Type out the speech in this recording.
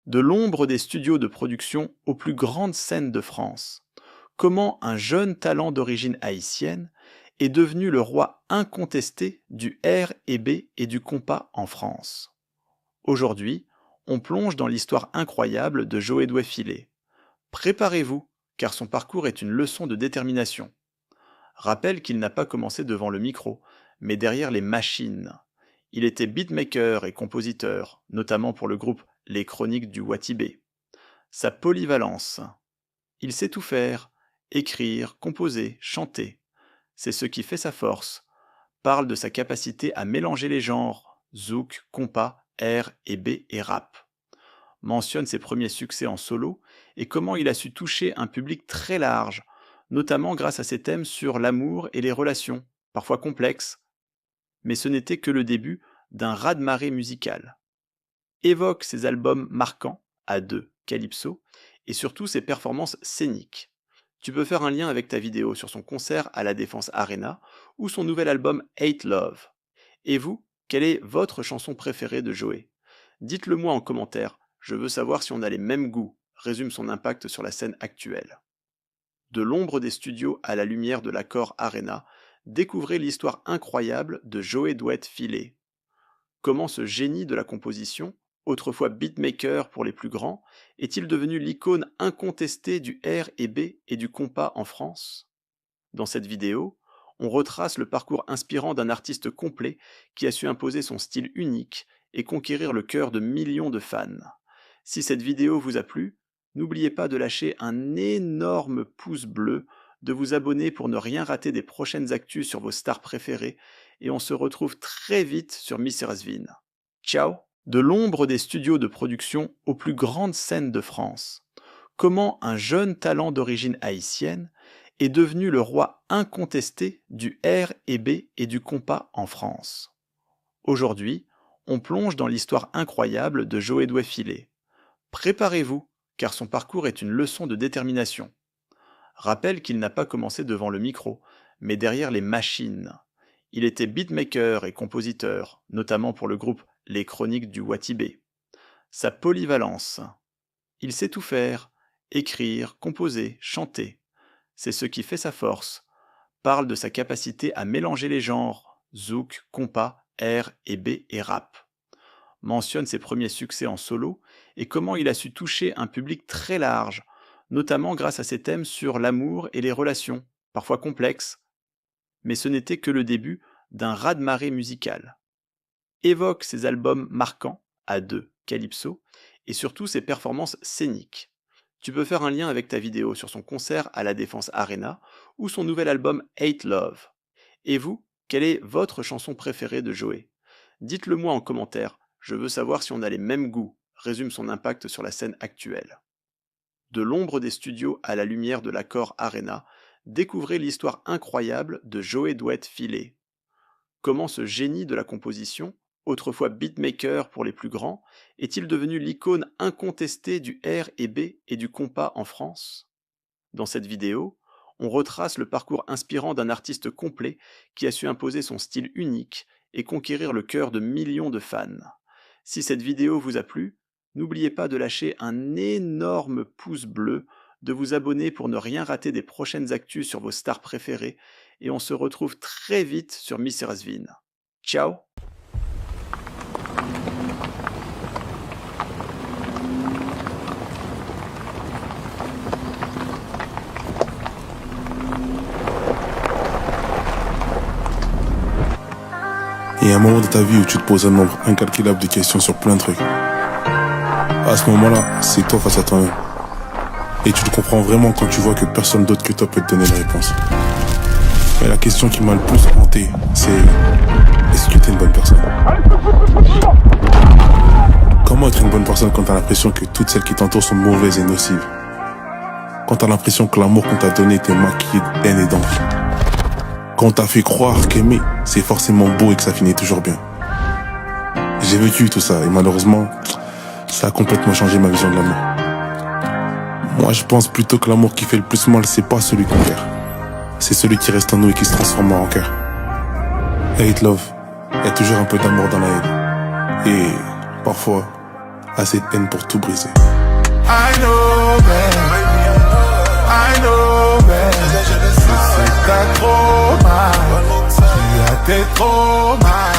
De l'ombre des studios de production aux plus grandes scènes de France. Comment un jeune talent d'origine haïtienne est devenu le roi incontesté du R&B et du compas en France. Aujourd'hui, on plonge dans l'histoire incroyable de Joe Douai-Filet. Préparez-vous, car son parcours est une leçon de détermination. Rappelle qu'il n'a pas commencé devant le micro, mais derrière les machines. Il était beatmaker et compositeur, notamment pour le groupe Les Chroniques du Watibé. Sa polyvalence. Il sait tout faire, écrire, composer, chanter. C'est ce qui fait sa force. Parle de sa capacité à mélanger les genres, zouk, compas, R et B et rap. Mentionne ses premiers succès en solo et comment il a su toucher un public très large, notamment grâce à ses thèmes sur l'amour et les relations, parfois complexes. Mais ce n'était que le début d'un raz-de-marée musical. Évoque ses albums marquants, A2, Calypso, et surtout ses performances scéniques. Tu peux faire un lien avec ta vidéo sur son concert à la Défense Arena ou son nouvel album Hate Love. Et vous, quelle est votre chanson préférée de Joe? Dites-le moi en commentaire, je veux savoir si on a les mêmes goûts, résume son impact sur la scène actuelle. De l'ombre des studios à la lumière de l'Accor Arena, découvrez l'histoire incroyable de Joe Douai-Filet. Comment ce génie de la composition, autrefois beatmaker pour les plus grands, est-il devenu l'icône incontestée du R&B et du compas en France? Dans cette vidéo, on retrace le parcours inspirant d'un artiste complet qui a su imposer son style unique et conquérir le cœur de millions de fans. Si cette vidéo vous a plu, n'oubliez pas de lâcher un énorme pouce bleu, de vous abonner pour ne rien rater des prochaines actus sur vos stars préférées, et on se retrouve très vite sur Miss Rasvin. Ciao! De l'ombre des studios de production aux plus grandes scènes de France. Comment un jeune talent d'origine haïtienne est devenu le roi incontesté du R&B et du compas en France. Aujourd'hui, on plonge dans l'histoire incroyable de Joe Douai-Filet. Préparez-vous, car son parcours est une leçon de détermination. Rappelle qu'il n'a pas commencé devant le micro, mais derrière les machines. Il était beatmaker et compositeur, notamment pour le groupe Les Chroniques du Watibé. Sa polyvalence. Il sait tout faire, écrire, composer, chanter. C'est ce qui fait sa force. Parle de sa capacité à mélanger les genres, zouk, compas, R et B et rap. Mentionne ses premiers succès en solo et comment il a su toucher un public très large, notamment grâce à ses thèmes sur l'amour et les relations, parfois complexes. Mais ce n'était que le début d'un raz-de-marée musical. Évoque ses albums marquants, A2, Calypso, et surtout ses performances scéniques. Tu peux faire un lien avec ta vidéo sur son concert à la Défense Arena ou son nouvel album Hate Love. Et vous, quelle est votre chanson préférée de Joe? Dites-le moi en commentaire, je veux savoir si on a les mêmes goûts, résume son impact sur la scène actuelle. De l'ombre des studios à la lumière de l'Accor Arena, découvrez l'histoire incroyable de Joe Douai-Filet. Comment ce génie de la composition, autrefois beatmaker pour les plus grands, est-il devenu l'icône incontestée du R&B et du compas en France? Dans cette vidéo, on retrace le parcours inspirant d'un artiste complet qui a su imposer son style unique et conquérir le cœur de millions de fans. Si cette vidéo vous a plu, n'oubliez pas de lâcher un énorme pouce bleu, de vous abonner pour ne rien rater des prochaines actus sur vos stars préférées, et on se retrouve très vite sur Miss Rasvin. Ciao! Il y a un moment de ta vie où tu te poses un nombre incalculable de questions sur plein de trucs. À ce moment-là, c'est toi face à toi-même. Et tu le comprends vraiment quand tu vois que personne d'autre que toi peut te donner la réponse. Mais la question qui m'a le plus hanté, c'est: est-ce que t'es une bonne personne? Comment être une bonne personne quand t'as l'impression que toutes celles qui t'entourent sont mauvaises et nocives? Quand t'as l'impression que l'amour qu'on t'a donné était maquillé de haine et d'envie? Quand on t'a fait croire qu'aimer, c'est forcément beau et que ça finit toujours bien? J'ai vécu tout ça et malheureusement, ça a complètement changé ma vision de l'amour. Moi, je pense plutôt que l'amour qui fait le plus mal, c'est pas celui qu'on perd. C'est celui qui reste en nous et qui se transforme en rancœur. Hate love, il y a toujours un peu d'amour dans la haine. Et parfois, Assez de haine pour tout briser. I know, babe. I know, babe. Je sais que t'as trop mal. Tu as tes trop mal.